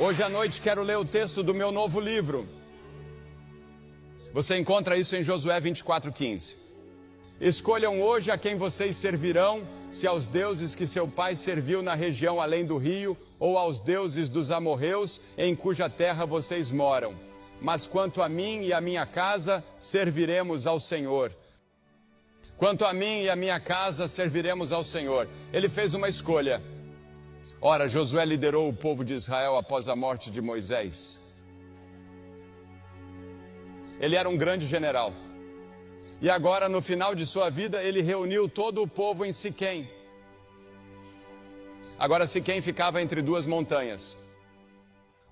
Hoje à noite quero ler o texto do meu novo livro. Você encontra isso em Josué 24:15. Escolham hoje a quem vocês servirão, se aos deuses que seu pai serviu na região além do rio, ou aos deuses dos amorreus, em cuja terra vocês moram. Mas quanto a mim e a minha casa, serviremos ao Senhor. Quanto a mim e a minha casa, serviremos ao Senhor. Ele fez uma escolha. Ora, Josué liderou o povo de Israel após a morte de Moisés. Ele era um grande general. E agora, no final de sua vida, ele reuniu todo o povo em Siquém. Agora, Siquém ficava entre duas montanhas.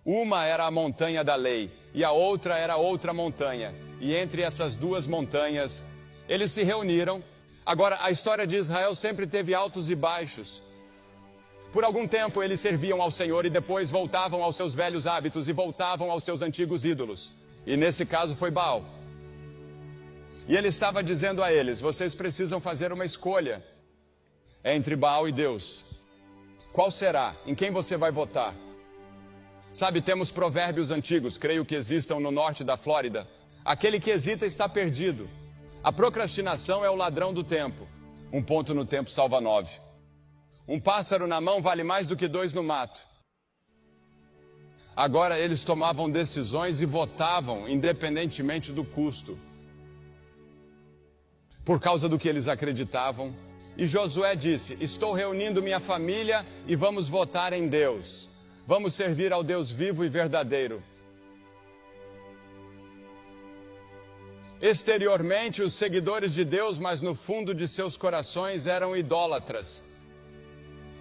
Uma era a montanha da lei, e a outra era outra montanha. E entre essas duas montanhas, eles se reuniram. Agora, a história de Israel sempre teve altos e baixos. Por algum tempo eles serviam ao Senhor e depois voltavam aos seus velhos hábitos e voltavam aos seus antigos ídolos. E nesse caso foi Baal. E ele estava dizendo a eles: vocês precisam fazer uma escolha entre Baal e Deus. Qual será? Em quem você vai votar? Sabe, temos provérbios antigos, creio que existam no norte da Flórida. Aquele que hesita está perdido. A procrastinação é o ladrão do tempo. Um ponto no tempo salva 9. Um pássaro na mão vale mais do que 2 no mato. Agora eles tomavam decisões e votavam independentemente do custo, por causa do que eles acreditavam. E Josué disse: estou reunindo minha família e vamos votar em Deus. Vamos servir ao Deus vivo e verdadeiro. Exteriormente, os seguidores de Deus, mas no fundo de seus corações eram idólatras.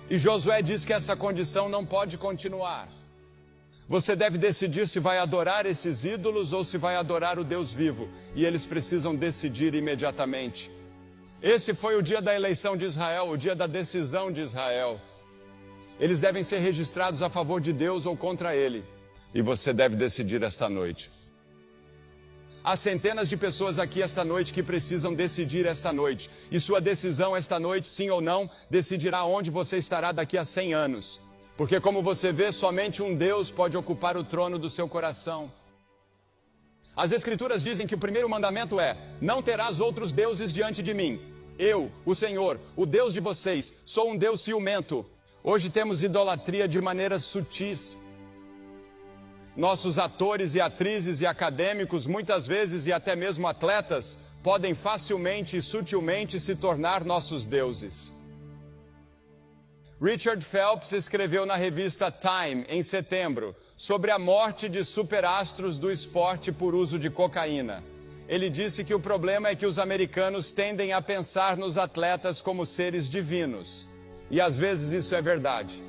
E Josué diz que essa condição não pode continuar. Você deve decidir se vai adorar esses ídolos ou se vai adorar o Deus vivo. E eles precisam decidir imediatamente. Esse foi o dia da eleição de Israel, o dia da decisão de Israel. Eles devem ser registrados a favor de Deus ou contra ele. E você deve decidir esta noite. Há centenas de pessoas aqui esta noite que precisam decidir esta noite. E sua decisão esta noite, sim ou não, decidirá onde você estará daqui a 100 anos. Porque como você vê, somente um Deus pode ocupar o trono do seu coração. As Escrituras dizem que o primeiro mandamento é: não terás outros deuses diante de mim. Eu, o Senhor, o Deus de vocês, sou um Deus ciumento. Hoje temos idolatria de maneiras sutis. Nossos atores e atrizes e acadêmicos, muitas vezes e até mesmo atletas, podem facilmente e sutilmente se tornar nossos deuses. Richard Phelps escreveu na revista Time, em setembro, sobre a morte de superastros do esporte por uso de cocaína. Ele disse que o problema é que os americanos tendem a pensar nos atletas como seres divinos. E às vezes isso é verdade.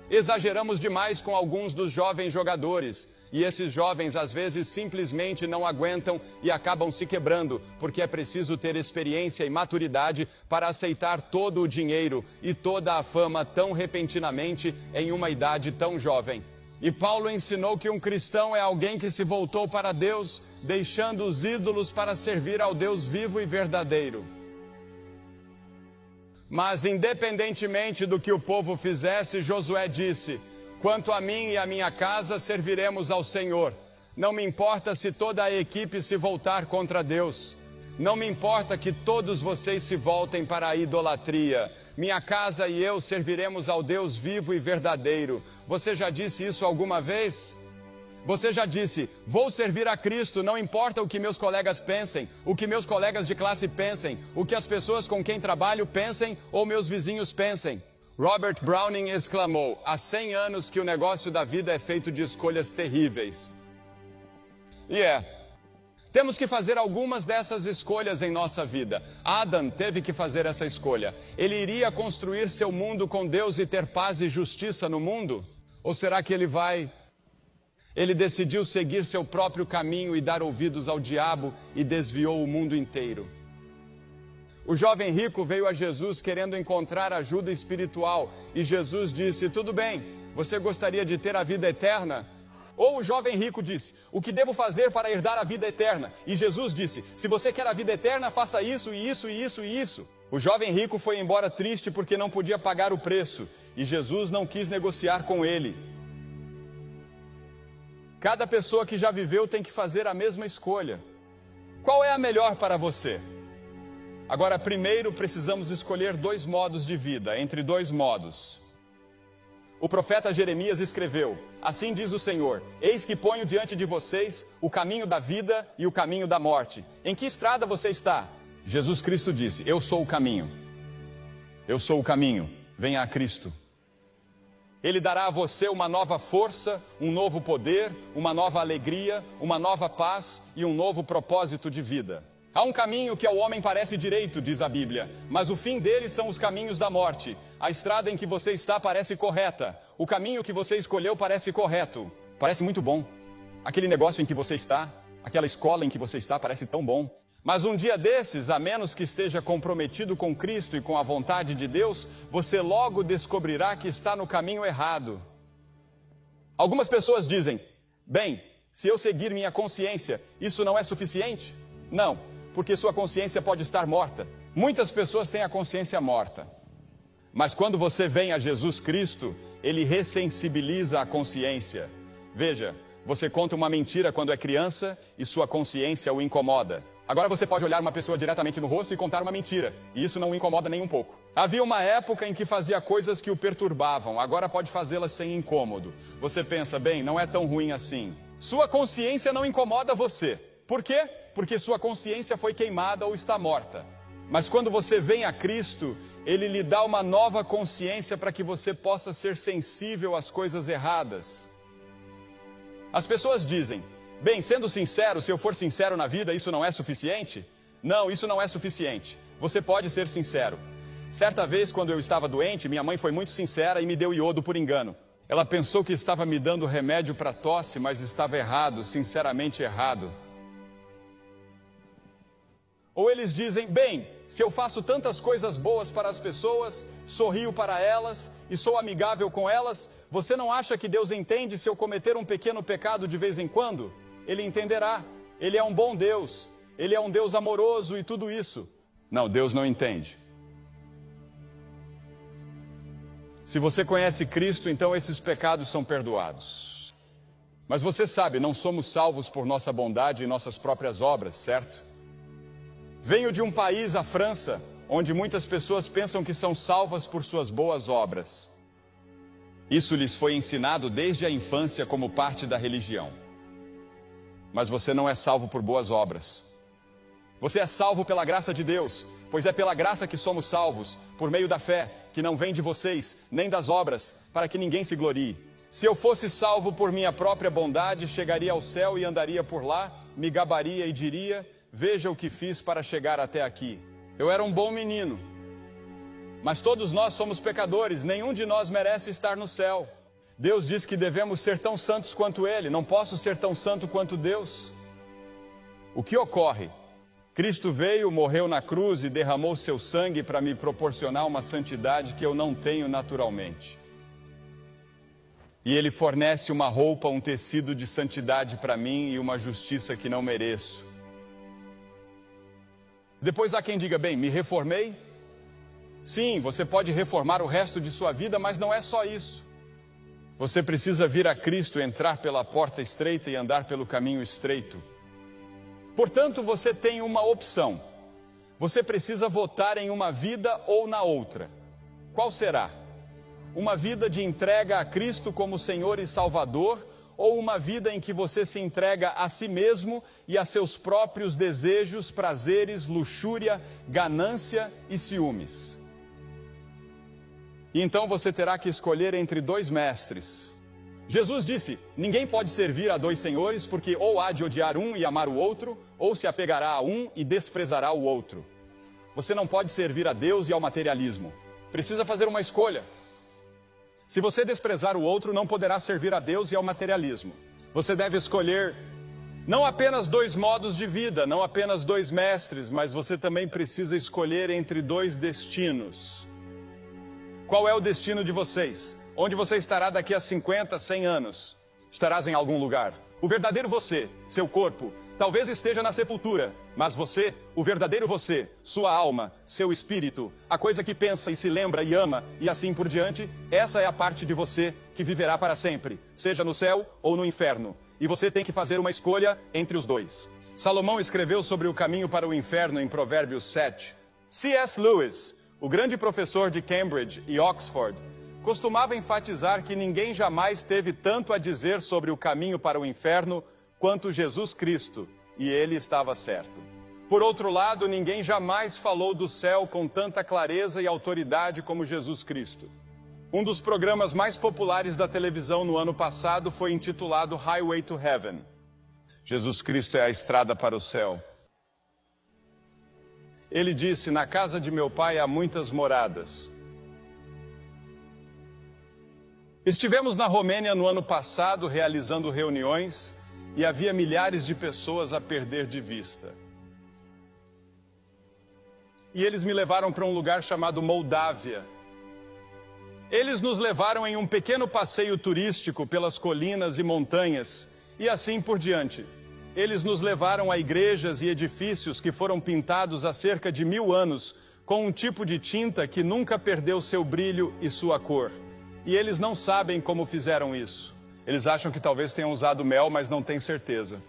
Exageramos demais com alguns dos jovens jogadores, e esses jovens às vezes simplesmente não aguentam e acabam se quebrando, porque é preciso ter experiência e maturidade para aceitar todo o dinheiro e toda a fama tão repentinamente em uma idade tão jovem. E Paulo ensinou que um cristão é alguém que se voltou para Deus, deixando os ídolos para servir ao Deus vivo e verdadeiro. Mas, independentemente do que o povo fizesse, Josué disse: quanto a mim e a minha casa, serviremos ao Senhor. Não me importa se toda a equipe se voltar contra Deus. Não me importa que todos vocês se voltem para a idolatria. Minha casa e eu serviremos ao Deus vivo e verdadeiro. Você já disse isso alguma vez? Você já disse: vou servir a Cristo, não importa o que meus colegas pensem, o que meus colegas de classe pensem, o que as pessoas com quem trabalho pensem ou meus vizinhos pensem. Robert Browning exclamou: há 100 anos que o negócio da vida é feito de escolhas terríveis. E temos que fazer algumas dessas escolhas em nossa vida. Adam teve que fazer essa escolha. Ele iria construir seu mundo com Deus e ter paz e justiça no mundo? Ou será que ele decidiu seguir seu próprio caminho e dar ouvidos ao diabo e desviou o mundo inteiro? O jovem rico veio a Jesus querendo encontrar ajuda espiritual e Jesus disse: tudo bem, você gostaria de ter a vida eterna? Ou o jovem rico disse: o que devo fazer para herdar a vida eterna? E Jesus disse: se você quer a vida eterna, faça isso e isso e isso e isso. O jovem rico foi embora triste porque não podia pagar o preço e Jesus não quis negociar com ele. Cada pessoa que já viveu tem que fazer a mesma escolha. Qual é a melhor para você? Agora, primeiro precisamos escolher dois modos de vida, entre dois modos. O profeta Jeremias escreveu: assim diz o Senhor, eis que ponho diante de vocês o caminho da vida e o caminho da morte. Em que estrada você está? Jesus Cristo disse: eu sou o caminho. Eu sou o caminho, venha a Cristo. Ele dará a você uma nova força, um novo poder, uma nova alegria, uma nova paz e um novo propósito de vida. Há um caminho que ao homem parece direito, diz a Bíblia, mas o fim dele são os caminhos da morte. A estrada em que você está parece correta. O caminho que você escolheu parece correto. Parece muito bom. Aquele negócio em que você está, aquela escola em que você está parece tão bom. Mas um dia desses, a menos que esteja comprometido com Cristo e com a vontade de Deus, você logo descobrirá que está no caminho errado. Algumas pessoas dizem: bem, se eu seguir minha consciência, isso não é suficiente? Não, porque sua consciência pode estar morta. Muitas pessoas têm a consciência morta. Mas quando você vem a Jesus Cristo, Ele ressensibiliza a consciência. Veja, você conta uma mentira quando é criança e sua consciência o incomoda. Agora você pode olhar uma pessoa diretamente no rosto e contar uma mentira, e isso não o incomoda nem um pouco. Havia uma época em que fazia coisas que o perturbavam, agora pode fazê-las sem incômodo. Você pensa, bem, não é tão ruim assim. Sua consciência não incomoda você. Por quê? Porque sua consciência foi queimada ou está morta. Mas quando você vem a Cristo, Ele lhe dá uma nova consciência para que você possa ser sensível às coisas erradas. As pessoas dizem: bem, sendo sincero, se eu for sincero na vida, isso não é suficiente? Não, isso não é suficiente. Você pode ser sincero. Certa vez, quando eu estava doente, minha mãe foi muito sincera e me deu iodo por engano. Ela pensou que estava me dando remédio para tosse, mas estava errado, sinceramente errado. Ou eles dizem: bem, se eu faço tantas coisas boas para as pessoas, sorrio para elas e sou amigável com elas, você não acha que Deus entende se eu cometer um pequeno pecado de vez em quando? Ele entenderá. Ele é um bom Deus. Ele é um Deus amoroso e tudo isso. Não, Deus não entende. Se você conhece Cristo, então esses pecados são perdoados. Mas você sabe, não somos salvos por nossa bondade e nossas próprias obras, certo? Venho de um país, a França, onde muitas pessoas pensam que são salvas por suas boas obras. Isso lhes foi ensinado desde a infância como parte da religião. Mas você não é salvo por boas obras. Você é salvo pela graça de Deus, pois é pela graça que somos salvos, por meio da fé, que não vem de vocês, nem das obras, para que ninguém se glorie. Se eu fosse salvo por minha própria bondade, chegaria ao céu e andaria por lá, me gabaria e diria: veja o que fiz para chegar até aqui. Eu era um bom menino. Mas todos nós somos pecadores, nenhum de nós merece estar no céu. Deus diz que devemos ser tão santos quanto Ele, não posso ser tão santo quanto Deus. O que ocorre? Cristo veio, morreu na cruz e derramou seu sangue para me proporcionar uma santidade que eu não tenho naturalmente. E Ele fornece uma roupa, um tecido de santidade para mim e uma justiça que não mereço. Depois há quem diga: bem, me reformei? Sim, você pode reformar o resto de sua vida, mas não é só isso. Você precisa vir a Cristo, entrar pela porta estreita e andar pelo caminho estreito. Portanto, você tem uma opção. Você precisa votar em uma vida ou na outra. Qual será? Uma vida de entrega a Cristo como Senhor e Salvador, ou uma vida em que você se entrega a si mesmo e a seus próprios desejos, prazeres, luxúria, ganância e ciúmes? E então você terá que escolher entre dois mestres. Jesus disse: ninguém pode servir a dois senhores, porque ou há de odiar um e amar o outro, ou se apegará a um e desprezará o outro. Você não pode servir a Deus e ao materialismo. Precisa fazer uma escolha. Se você desprezar o outro, não poderá servir a Deus e ao materialismo. Você deve escolher não apenas dois modos de vida, não apenas dois mestres, mas você também precisa escolher entre dois destinos. Qual é o destino de vocês? Onde você estará daqui a 50, 100 anos? Estarás em algum lugar. O verdadeiro você, seu corpo, talvez esteja na sepultura, mas você, o verdadeiro você, sua alma, seu espírito, a coisa que pensa e se lembra e ama e assim por diante, essa é a parte de você que viverá para sempre, seja no céu ou no inferno. e você tem que fazer uma escolha entre os dois. Salomão escreveu sobre o caminho para o inferno em Provérbios 7. C.S. Lewis, o grande professor de Cambridge e Oxford, costumava enfatizar que ninguém jamais teve tanto a dizer sobre o caminho para o inferno quanto Jesus Cristo, e ele estava certo. Por outro lado, ninguém jamais falou do céu com tanta clareza e autoridade como Jesus Cristo. Um dos programas mais populares da televisão no ano passado foi intitulado Highway to Heaven. Jesus Cristo é a estrada para o céu. Ele disse: na casa de meu pai há muitas moradas. Estivemos na Romênia no ano passado realizando reuniões e havia milhares de pessoas a perder de vista. E eles me levaram para um lugar chamado Moldávia. Eles nos levaram em um pequeno passeio turístico pelas colinas e montanhas, e assim por diante. Eles nos levaram a igrejas e edifícios que foram pintados há cerca de 1000 anos, com um tipo de tinta que nunca perdeu seu brilho e sua cor. E eles não sabem como fizeram isso. Eles acham que talvez tenham usado mel, mas não têm certeza.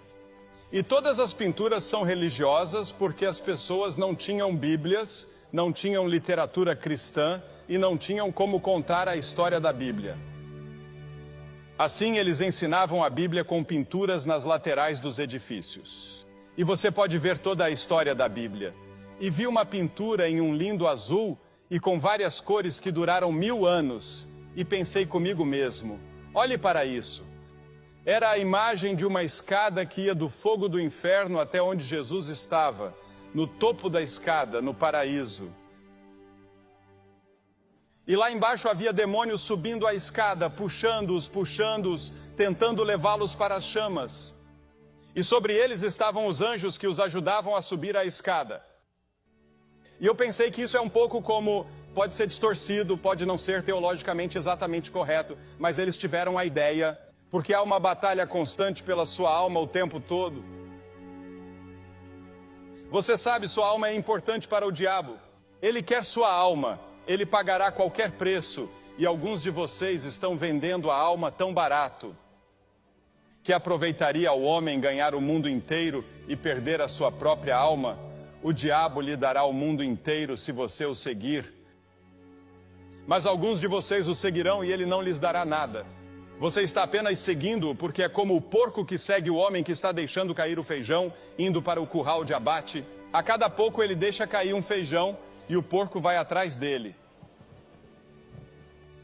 E todas as pinturas são religiosas porque as pessoas não tinham Bíblias, não tinham literatura cristã e não tinham como contar a história da Bíblia. Assim, eles ensinavam a Bíblia com pinturas nas laterais dos edifícios. E você pode ver toda a história da Bíblia. E vi uma pintura em um lindo azul e com várias cores que duraram 1000 anos. E pensei comigo mesmo, olhe para isso. Era a imagem de uma escada que ia do fogo do inferno até onde Jesus estava, no topo da escada, no paraíso. E lá embaixo havia demônios subindo a escada, puxando-os, tentando levá-los para as chamas. E sobre eles estavam os anjos que os ajudavam a subir a escada. E eu pensei que isso é um pouco como, pode ser distorcido, pode não ser teologicamente exatamente correto, mas eles tiveram a ideia, porque há uma batalha constante pela sua alma o tempo todo. Você sabe, sua alma é importante para o diabo. Ele quer sua alma. Ele pagará qualquer preço, e alguns de vocês estão vendendo a alma tão barato, que aproveitaria ao homem ganhar o mundo inteiro e perder a sua própria alma. O diabo lhe dará o mundo inteiro se você o seguir. Mas alguns de vocês o seguirão e ele não lhes dará nada. Você está apenas seguindo-o porque é como o porco que segue o homem que está deixando cair o feijão, indo para o curral de abate. A cada pouco ele deixa cair um feijão, e o porco vai atrás dele.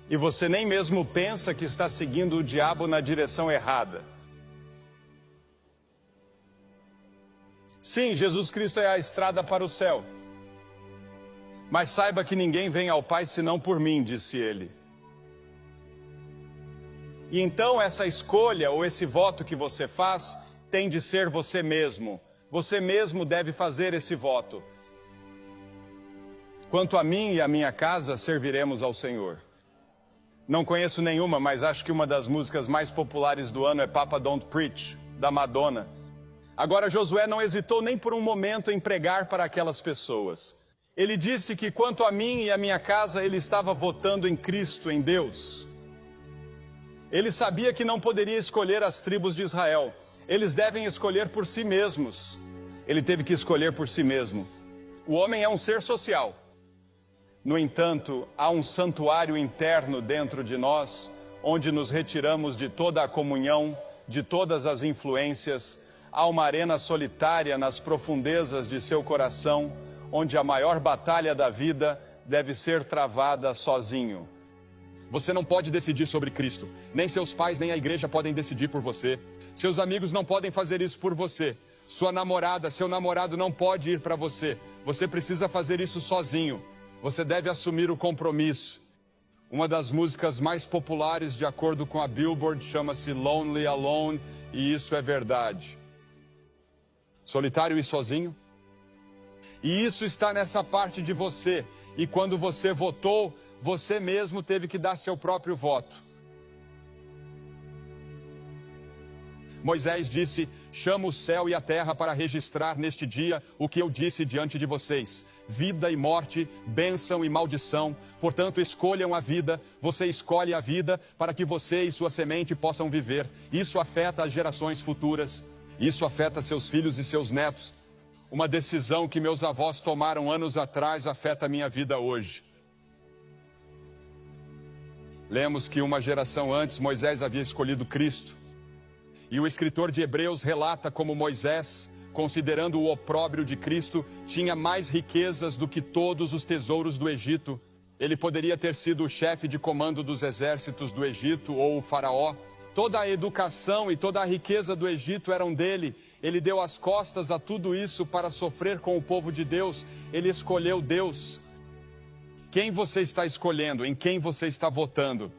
E você nem mesmo pensa que está seguindo o diabo na direção errada. Sim, Jesus Cristo é a estrada para o céu. Mas saiba que ninguém vem ao Pai senão por mim, disse ele. E então essa escolha ou esse voto que você faz tem de ser você mesmo. Você mesmo deve fazer esse voto. Quanto a mim e a minha casa, serviremos ao Senhor. Não conheço nenhuma, mas acho que uma das músicas mais populares do ano é Papa Don't Preach, da Madonna. Agora, Josué não hesitou nem por um momento em pregar para aquelas pessoas. Ele disse que quanto a mim e a minha casa, ele estava votando em Cristo, em Deus. Ele sabia que não poderia escolher as tribos de Israel. Eles devem escolher por si mesmos. Ele teve que escolher por si mesmo. O homem é um ser social. No entanto, há um santuário interno dentro de nós, onde nos retiramos de toda a comunhão, de todas as influências. Há uma arena solitária nas profundezas de seu coração, onde a maior batalha da vida deve ser travada sozinho. Você não pode decidir sobre Cristo. Nem seus pais, nem a igreja podem decidir por você. Seus amigos não podem fazer isso por você. Sua namorada, seu namorado não pode ir para você. Você precisa fazer isso sozinho. Você deve assumir o compromisso. Uma das músicas mais populares, de acordo com a Billboard, chama-se Lonely Alone, e isso é verdade. Solitário e sozinho? E isso está nessa parte de você. E quando você votou, você mesmo teve que dar seu próprio voto. Moisés disse: chamo o céu e a terra para registrar neste dia o que eu disse diante de vocês. Vida e morte, bênção e maldição. Portanto, escolham a vida. Você escolhe a vida para que você e sua semente possam viver. Isso afeta as gerações futuras. Isso afeta seus filhos e seus netos. Uma decisão que meus avós tomaram anos atrás afeta a minha vida hoje. Lemos que uma geração antes Moisés havia escolhido Cristo. E o escritor de Hebreus relata como Moisés, considerando o opróbrio de Cristo, tinha mais riquezas do que todos os tesouros do Egito. Ele poderia ter sido o chefe de comando dos exércitos do Egito ou o faraó. Toda a educação e toda a riqueza do Egito eram dele. Ele deu as costas a tudo isso para sofrer com o povo de Deus. Ele escolheu Deus. Quem você está escolhendo? Em quem você está votando?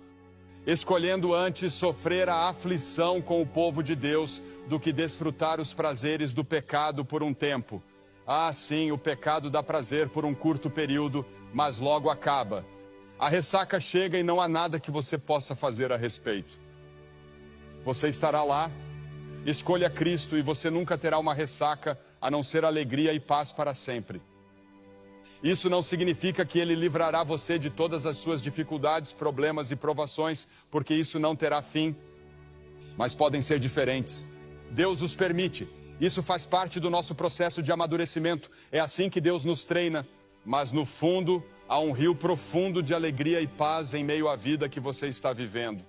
Escolhendo antes sofrer a aflição com o povo de Deus do que desfrutar os prazeres do pecado por um tempo. Ah, sim, o pecado dá prazer por um curto período, mas logo acaba. A ressaca chega e não há nada que você possa fazer a respeito. Você estará lá, escolha Cristo e você nunca terá uma ressaca, a não ser alegria e paz para sempre. Isso não significa que Ele livrará você de todas as suas dificuldades, problemas e provações, porque isso não terá fim, mas podem ser diferentes. Deus os permite, isso faz parte do nosso processo de amadurecimento, é assim que Deus nos treina, mas no fundo há um rio profundo de alegria e paz em meio à vida que você está vivendo.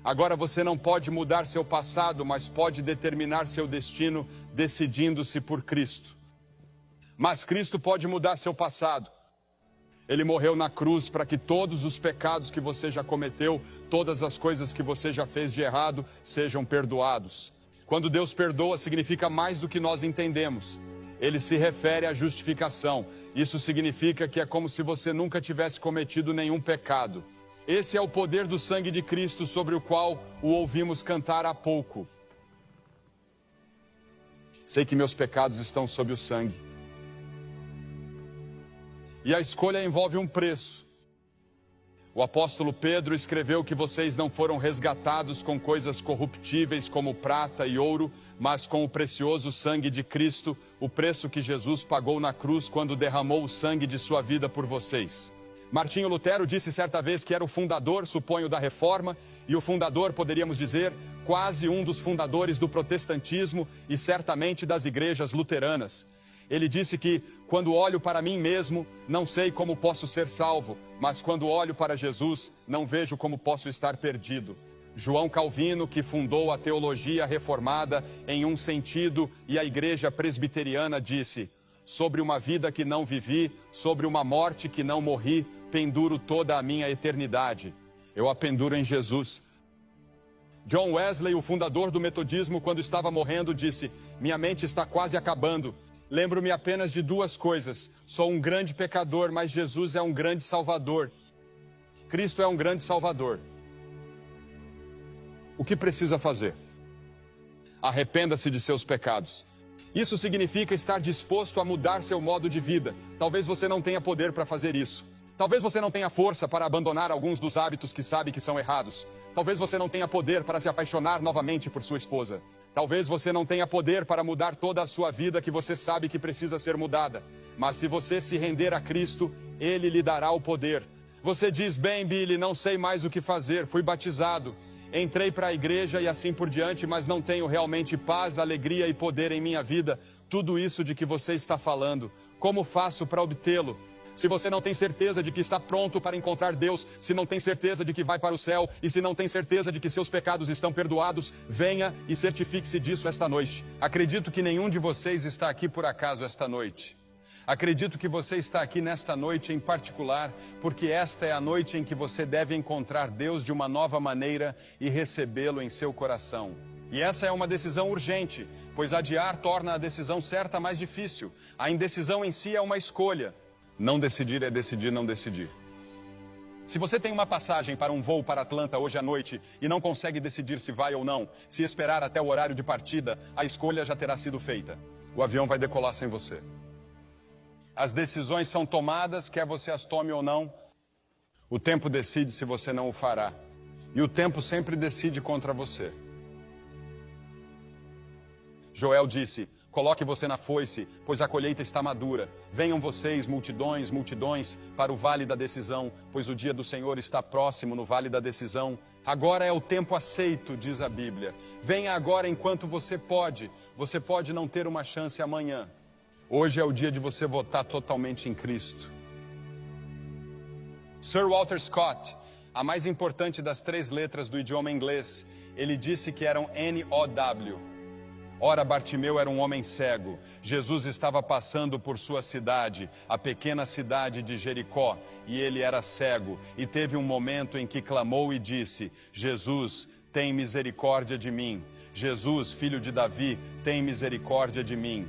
Agora você não pode mudar seu passado, mas pode determinar seu destino decidindo-se por Cristo. Mas Cristo pode mudar seu passado. Ele morreu na cruz para que todos os pecados que você já cometeu, todas as coisas que você já fez de errado, sejam perdoados. Quando Deus perdoa, significa mais do que nós entendemos. Ele se refere à justificação. Isso significa que é como se você nunca tivesse cometido nenhum pecado. Esse é o poder do sangue de Cristo sobre o qual o ouvimos cantar há pouco. Sei que meus pecados estão sob o sangue. E a escolha envolve um preço. O apóstolo Pedro escreveu que vocês não foram resgatados com coisas corruptíveis como prata e ouro, mas com o precioso sangue de Cristo, o preço que Jesus pagou na cruz quando derramou o sangue de sua vida por vocês. Martinho Lutero disse certa vez que era o fundador, suponho, da Reforma, e o fundador, poderíamos dizer, quase um dos fundadores do protestantismo e certamente das igrejas luteranas. Ele disse que, quando olho para mim mesmo, não sei como posso ser salvo, mas quando olho para Jesus, não vejo como posso estar perdido. João Calvino, que fundou a teologia reformada em um sentido, e a igreja presbiteriana, disse: sobre uma vida que não vivi, sobre uma morte que não morri, penduro toda a minha eternidade. Eu a penduro em Jesus. John Wesley, o fundador do metodismo, quando estava morrendo, disse: minha mente está quase acabando. Lembro-me apenas de duas coisas. Sou um grande pecador, mas Jesus é um grande Salvador. Cristo é um grande Salvador. O que precisa fazer? Arrependa-se de seus pecados. Isso significa estar disposto a mudar seu modo de vida. Talvez você não tenha poder para fazer isso. Talvez você não tenha força para abandonar alguns dos hábitos que sabe que são errados. Talvez você não tenha poder para se apaixonar novamente por sua esposa. Talvez você não tenha poder para mudar toda a sua vida que você sabe que precisa ser mudada. Mas se você se render a Cristo, Ele lhe dará o poder. Você diz: bem, Billy, não sei mais o que fazer, fui batizado, entrei para a igreja e assim por diante, mas não tenho realmente paz, alegria e poder em minha vida. Tudo isso de que você está falando, como faço para obtê-lo? Se você não tem certeza de que está pronto para encontrar Deus, se não tem certeza de que vai para o céu, e se não tem certeza de que seus pecados estão perdoados, venha e certifique-se disso esta noite. Acredito que nenhum de vocês está aqui por acaso esta noite. Acredito que você está aqui nesta noite em particular, porque esta é a noite em que você deve encontrar Deus de uma nova maneira e recebê-lo em seu coração. E essa é uma decisão urgente, pois adiar torna a decisão certa mais difícil. A indecisão em si é uma escolha. Não decidir é decidir não decidir. Se você tem uma passagem para um voo para Atlanta hoje à noite e não consegue decidir se vai ou não, se esperar até o horário de partida, a escolha já terá sido feita. O avião vai decolar sem você. As decisões são tomadas, quer você as tome ou não. O tempo decide se você não o fará. E o tempo sempre decide contra você. Joel disse: coloque você na foice, pois a colheita está madura. Venham vocês, multidões, multidões, para o vale da decisão, pois o dia do Senhor está próximo no vale da decisão. Agora é o tempo aceito, diz a Bíblia. Venha agora enquanto você pode. Você pode não ter uma chance amanhã. Hoje é o dia de você votar totalmente em Cristo. Sir Walter Scott, a mais importante das 3 letras do idioma inglês, ele disse que eram N-O-W. Ora, Bartimeu era um homem cego. Jesus estava passando por sua cidade, a pequena cidade de Jericó, e ele era cego. E teve um momento em que clamou e disse: Jesus, tem misericórdia de mim. Jesus, filho de Davi, tem misericórdia de mim.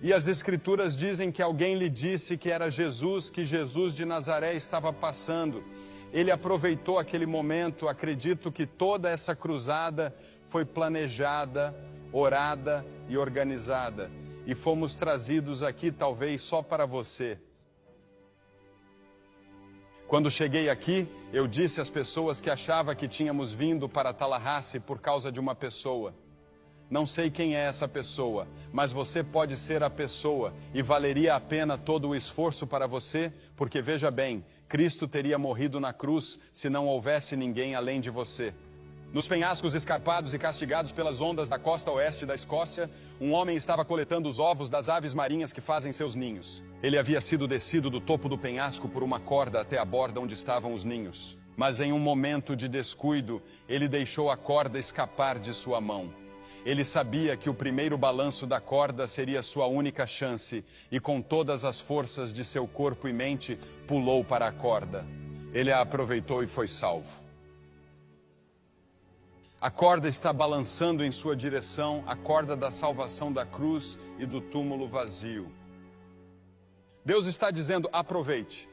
E as Escrituras dizem que alguém lhe disse que era Jesus, que Jesus de Nazaré estava passando. Ele aproveitou aquele momento. Acredito que toda essa cruzada foi planejada, orada e organizada. E fomos trazidos aqui talvez só para você. Quando cheguei aqui, eu disse às pessoas que achava que tínhamos vindo para Tallahassee por causa de uma pessoa. Não sei quem é essa pessoa, mas você pode ser a pessoa e valeria a pena todo o esforço para você, porque veja bem, Cristo teria morrido na cruz se não houvesse ninguém além de você. Nos penhascos escarpados e castigados pelas ondas da costa oeste da Escócia, um homem estava coletando os ovos das aves marinhas que fazem seus ninhos. Ele havia sido descido do topo do penhasco por uma corda até a borda onde estavam os ninhos. Mas em um momento de descuido, ele deixou a corda escapar de sua mão. Ele sabia que o primeiro balanço da corda seria sua única chance e com todas as forças de seu corpo e mente, pulou para a corda. Ele a aproveitou e foi salvo. A corda está balançando em sua direção, a corda da salvação da cruz e do túmulo vazio. Deus está dizendo: aproveite.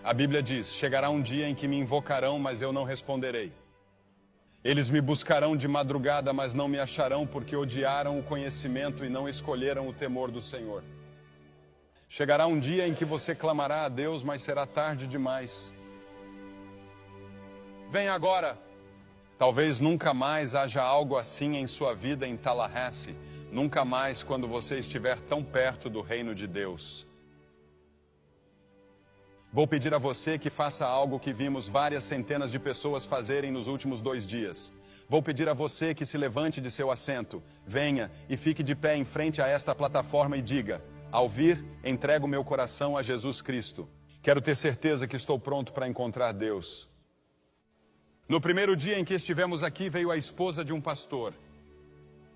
A Bíblia diz: chegará um dia em que me invocarão, mas eu não responderei. Eles me buscarão de madrugada, mas não me acharão, porque odiaram o conhecimento e não escolheram o temor do Senhor. Chegará um dia em que você clamará a Deus, mas será tarde demais. Vem agora. Talvez nunca mais haja algo assim em sua vida em Tallahassee. Nunca mais quando você estiver tão perto do reino de Deus. Vou pedir a você que faça algo que vimos várias centenas de pessoas fazerem nos últimos 2 dias. Vou pedir a você que se levante de seu assento, venha e fique de pé em frente a esta plataforma e diga: ao vir, entrego meu coração a Jesus Cristo. Quero ter certeza que estou pronto para encontrar Deus. No primeiro dia em que estivemos aqui, veio a esposa de um pastor.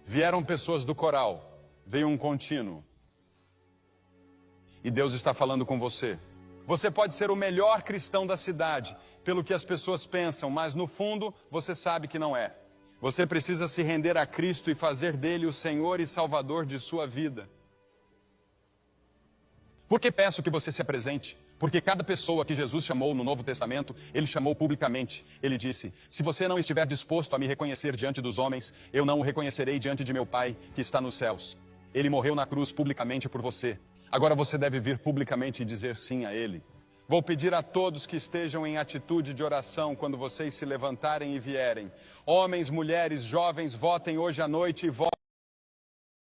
Vieram pessoas do coral, veio um contínuo. E Deus está falando com você. Você pode ser o melhor cristão da cidade, pelo que as pessoas pensam, mas no fundo você sabe que não é. Você precisa se render a Cristo e fazer dele o Senhor e Salvador de sua vida. Por que peço que você se apresente? Porque cada pessoa que Jesus chamou no Novo Testamento, ele chamou publicamente. Ele disse: se você não estiver disposto a me reconhecer diante dos homens, eu não o reconhecerei diante de meu Pai que está nos céus. Ele morreu na cruz publicamente por você. Agora você deve vir publicamente e dizer sim a Ele. Vou pedir a todos que estejam em atitude de oração quando vocês se levantarem e vierem. Homens, mulheres, jovens, votem hoje à noite e votem.